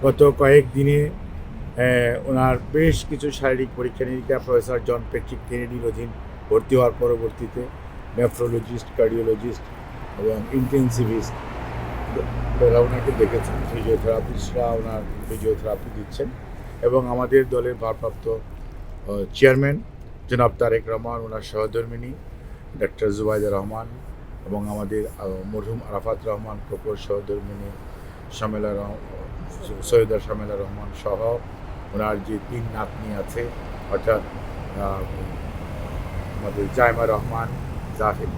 গত কয়েকদিনে ওনার বেশ কিছু শারীরিক পরীক্ষা নিরীক্ষা প্রফেসর জন প্যাট্রিক কেনেডির অধীন ভর্তি হওয়ার পরবর্তীতে নেফ্রোলজিস্ট, কার্ডিওলজিস্ট এবং ইন্টেন্সিভিস্ট ওরা ওনাকে দেখেছেন। ফিজিওথেরাপিস্টরা ওনার ফিজিওথেরাপি দিচ্ছেন এবং আমাদের দলের ভারপ্রাপ্ত চেয়ারম্যান জনাব তারেক রহমান, ওনার সহধর্মিণী ডক্টর জুবাইদা রহমান এবং আমাদের মরহুম আরাফাত রহমান কোকোর সহধর্মিণী সৈয়দা শামেলা রহমান সহ ওনার যে 3 নাতনি আছে, অর্থাৎ আমাদের জাইমা রহমান,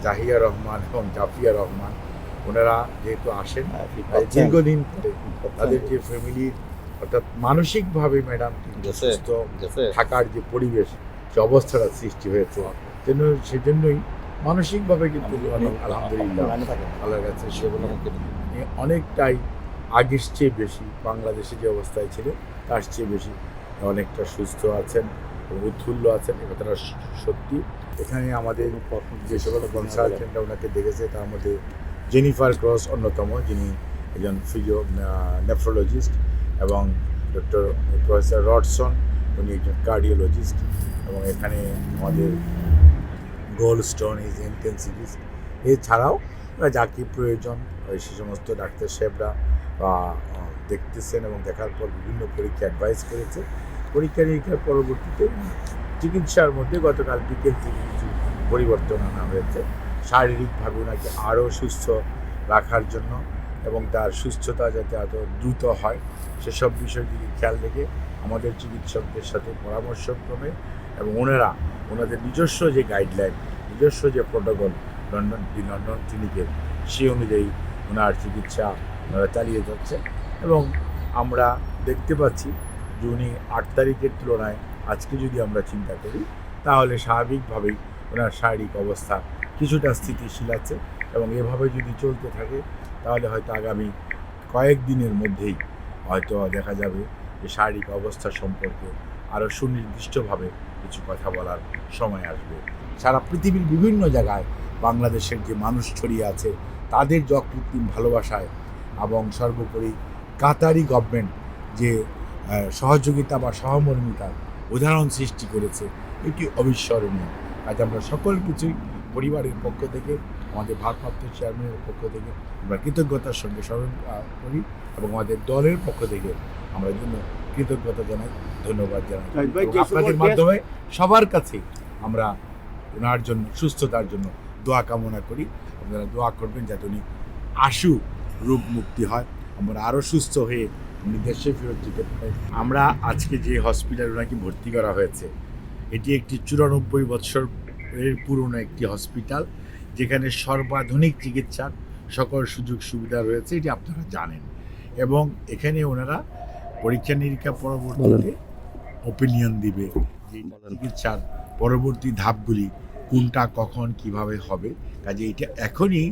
জাহিয়া রহমান এবং জাফিয়া রহমান, ওনারা যেহেতু আসেন দীর্ঘদিন পরে তাদের যে ফ্যামিলির অর্থাৎ মানসিকভাবে ম্যাডাম কিন্তু সুস্থ থাকার যে পরিবেশ, যে অবস্থাটা সৃষ্টি হয়েছে, সেজন্যই মানসিকভাবে কিন্তু অনেক আলহামদুলিল্লাহ আল্লাহর কাছে সেগুলো অনেকটাই আগের চেয়ে বেশি, বাংলাদেশে যে অবস্থায় ছিল তার চেয়ে বেশি অনেকটা সুস্থ আছেন এবং উৎফুল্ল আছেন। এ কথাটা সত্যি। এখানে আমাদের যে সকল কনসালটেন্টরা ওনাকে দেখেছে তার মধ্যে জেনিফার ক্রস অন্যতম, যিনি একজন নেফ্রোলজিস্ট, এবং ডক্টর প্রফেসর রডসন, উনি একজন কার্ডিওলজিস্ট, এবং এখানে আমাদের গোল্ডস্টোন ইজ ইন্টেন্সিভিস্ট। এছাড়াও যাকে প্রয়োজন সে সমস্ত ডাক্তার সাহেবরা দেখতেছেন এবং দেখার পর বিভিন্ন পরীক্ষা অ্যাডভাইস করেছে। পরীক্ষা নিরীক্ষার পরবর্তীতে চিকিৎসার মধ্যে গতকাল বিকেল থেকে কিছু পরিবর্তন আনা হয়েছে শারীরিকভাবে ওনাকে আরও সুস্থ রাখার জন্য এবং তার সুস্থতা যাতে এত দ্রুত হয় সেসব বিষয়টিকে খেয়াল রেখে আমাদের চিকিৎসকদের সাথে পরামর্শক্রমে এবং ওনাদের নিজস্ব যে গাইডলাইন, নিজস্ব যে প্রোটোকল লন্ডন ক্লিনিকের, সেই অনুযায়ী ওনার চিকিৎসা ওনারা চালিয়ে যাচ্ছে। এবং আমরা দেখতে পাচ্ছি যে উনি 8 তারিখের তুলনায় আজকে যদি আমরা চিন্তা করি তাহলে স্বাভাবিকভাবেই ওনার শারীরিক অবস্থা কিছুটা স্থিতিশীল আছে এবং এভাবে যদি চলতে থাকে তাহলে হয়তো আগামী কয়েকদিনের মধ্যেই হয়তো দেখা যাবে যে শারীরিক অবস্থা সম্পর্কে আরও সুনির্দিষ্টভাবে কিছু কথা বলার সময় আসবে। সারা পৃথিবীর বিভিন্ন জায়গায় বাংলাদেশের যে মানুষ ছড়িয়ে আছে তাদের যে অকৃত্রিম ভালোবাসায় এবং সর্বোপরি কাতারি গভর্নমেন্ট যে সহযোগিতা বা সহমর্মিতার উদাহরণ সৃষ্টি করেছে, এটি অবিস্মরণীয়। আজ আমরা সকল কিছুই পরিবারের পক্ষ থেকে, আমাদের ভারপ্রাপ্ত চেয়ারম্যানের পক্ষ থেকে আমরা কৃতজ্ঞতার সঙ্গে স্মরণ করি এবং আমাদের দলের পক্ষ থেকে আমরা জন্য কৃতজ্ঞতা জানাই, ধন্যবাদ জানাই। আপনাদের মাধ্যমে সবার কাছে আমরা ওনার জন্য সুস্থতার জন্য দোয়া কামনা করি। আপনারা দোয়া করবেন যাতে উনি আশু রোগ মুক্তি হয়, আমরা আরও সুস্থ হয়ে উনি দেশে ফেরত যেতে পারে। আমরা আজকে যে হসপিটালে ওনাকে ভর্তি করা হয়েছে এটি একটি 94 বৎসরের পুরনো একটি হসপিটাল, যেখানে সর্বাধুনিক চিকিৎসার সকল সুযোগ সুবিধা রয়েছে, এটি আপনারা জানেন। এবং এখানে ওনারা পরীক্ষা নিরীক্ষা পরবর্তীতে ওপিনিয়ন দিবে যে চিকিৎসার পরবর্তী ধাপগুলি কোনটা কখন কিভাবে হবে। কাজে এটা এখনই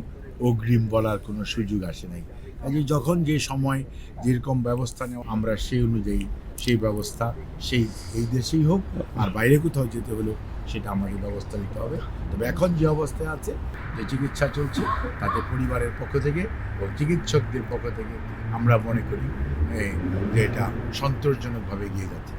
অগ্রিম বলার কোনো সুযোগ আসে নাই। কাজে যখন যে সময় যেরকম ব্যবস্থা নেওয়া আমরা সেই অনুযায়ী সেই ব্যবস্থা এই দেশেই হোক আর বাইরে কোথাও যেতে হলেও সেটা আমাদের ব্যবস্থা নিতে হবে। তবে এখন যে অবস্থায় আছে, যে চিকিৎসা চলছে, তাতে পরিবারের পক্ষ থেকে এবং চিকিৎসকদের পক্ষ থেকে আমরা মনে করি যে এটা সন্তোষজনকভাবে এগিয়ে যাচ্ছে।